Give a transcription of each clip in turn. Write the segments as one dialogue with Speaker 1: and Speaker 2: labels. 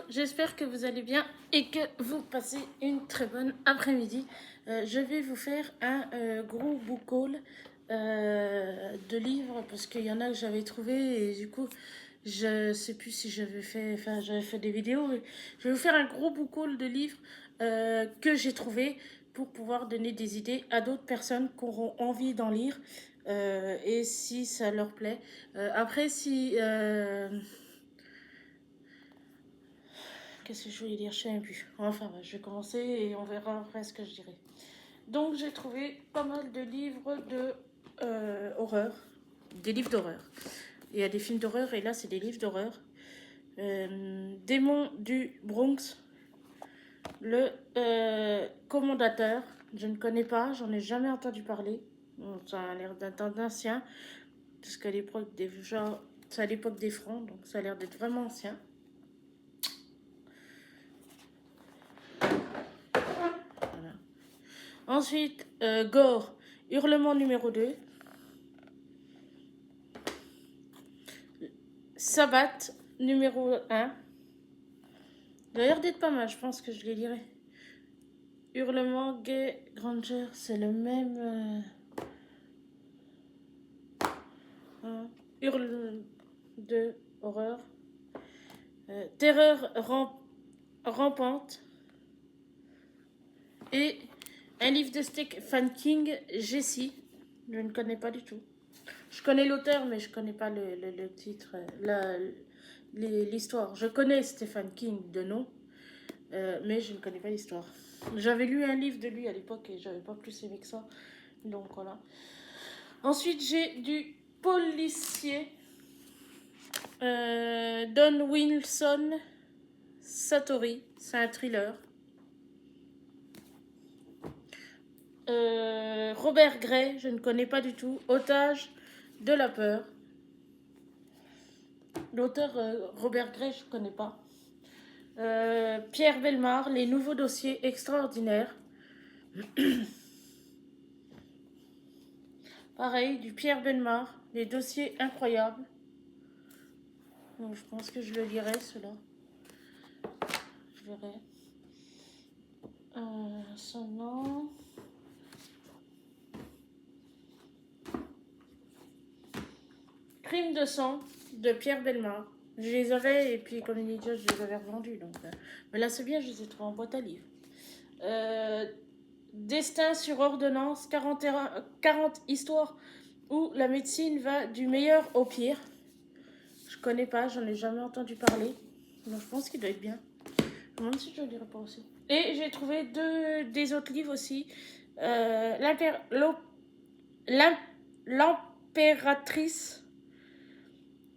Speaker 1: j'espère que vous allez bien et que vous passez une très bonne après-midi. Je vais vous faire un gros book haul de livres parce qu'il y en a que j'avais trouvé et du coup je sais plus si j'avais fait des vidéos, mais je vais vous faire un gros book haul de livres que j'ai trouvé pour pouvoir donner des idées à d'autres personnes qui auront envie d'en lire et si ça leur plaît. Après si qu'est-ce que je voulais dire? Je sais même plus. Enfin, je vais commencer et on verra après ce que je dirai. Donc, j'ai trouvé pas mal de livres de horreur. Des livres d'horreur. Il y a des films d'horreur et là, c'est des livres d'horreur. Démon du Bronx. Le Commandateur. Je ne connais pas, j'en ai jamais entendu parler. Bon, ça a l'air d'un ancien. Parce qu'à l'époque c'est à l'époque des Francs, donc ça a l'air d'être vraiment ancien. Ensuite, Gore, Hurlement numéro 2. Sabbath, numéro 1. Il a l'air d'être pas mal, je pense que je les lirai. Hurlement, Gay, Granger, c'est le même... Hurle de horreur. Terreur rampante. Et un livre de Stephen King, Jessie. Je ne connais pas du tout. Je connais l'auteur, mais je ne connais pas le titre, l'histoire. Je connais Stephen King de nom, mais je ne connais pas l'histoire. J'avais lu un livre de lui à l'époque et j'avais pas plus aimé que ça. Donc voilà. Ensuite, j'ai du policier. Don Wilson Satori. C'est un thriller. Robert Gray, je ne connais pas du tout. Otage de la peur. L'auteur Robert Gray, je ne connais pas. Pierre Bellemare, Les nouveaux dossiers extraordinaires. Pareil, du Pierre Bellemare, Les dossiers incroyables. Donc, je pense que je le lirai, cela. Je verrai. Son nom. Crime de sang de Pierre Bellemare. Je les avais et puis comme une idiote, je les avais revendus. Donc, mais là, c'est bien, je les ai trouvés en boîte à livres. Destin sur ordonnance, 40 histoires où la médecine va du meilleur au pire. Je connais pas, j'en ai jamais entendu parler. Donc je pense qu'il doit être bien. Je me demande si je le dirai pas aussi. Et j'ai trouvé des autres livres aussi. L'impératrice.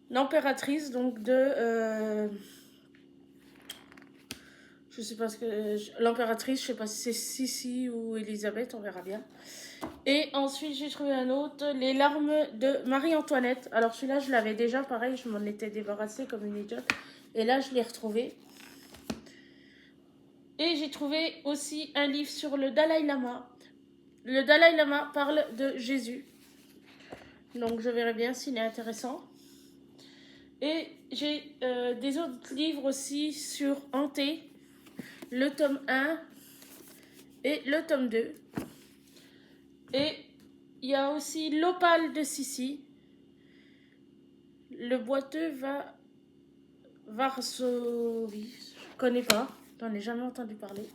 Speaker 1: L'impératrice, donc de... je sais pas ce que... L'impératrice, je sais pas si c'est Sissi ou Elisabeth, on verra bien. Et ensuite, j'ai trouvé un autre, Les larmes de Marie-Antoinette. Alors celui-là, je l'avais déjà, pareil, je m'en étais débarrassée comme une idiote. Et là, je l'ai retrouvé. Et j'ai trouvé aussi un livre sur le Dalai Lama. Le Dalai Lama parle de Jésus. Donc je verrai bien s'il est intéressant. Et j'ai des autres livres aussi sur Hanté. Le tome 1 et le tome 2. Et il y a aussi L'Opale de Sissi. Le boiteux va Varsovie. Je ne connais pas. J'en ai jamais entendu parler.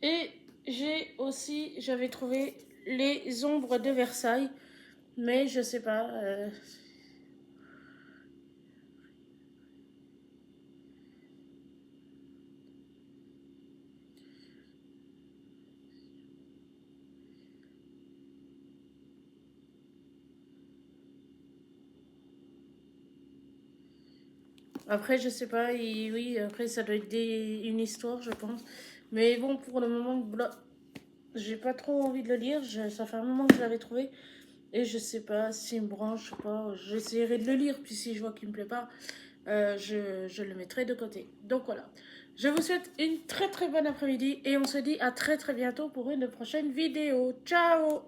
Speaker 1: Et j'avais trouvé Les ombres de Versailles. Mais je sais pas. Après, je sais pas. Oui, après, ça doit être une histoire, je pense. Mais bon, pour le moment, j'ai pas trop envie de le lire. Ça fait un moment que je l'avais trouvé. Et je sais pas s'il me branche ou pas. J'essaierai de le lire. Puis si je vois qu'il me plaît pas, je le mettrai de côté. Donc voilà. Je vous souhaite une très très bonne après-midi. Et on se dit à très très bientôt pour une prochaine vidéo. Ciao!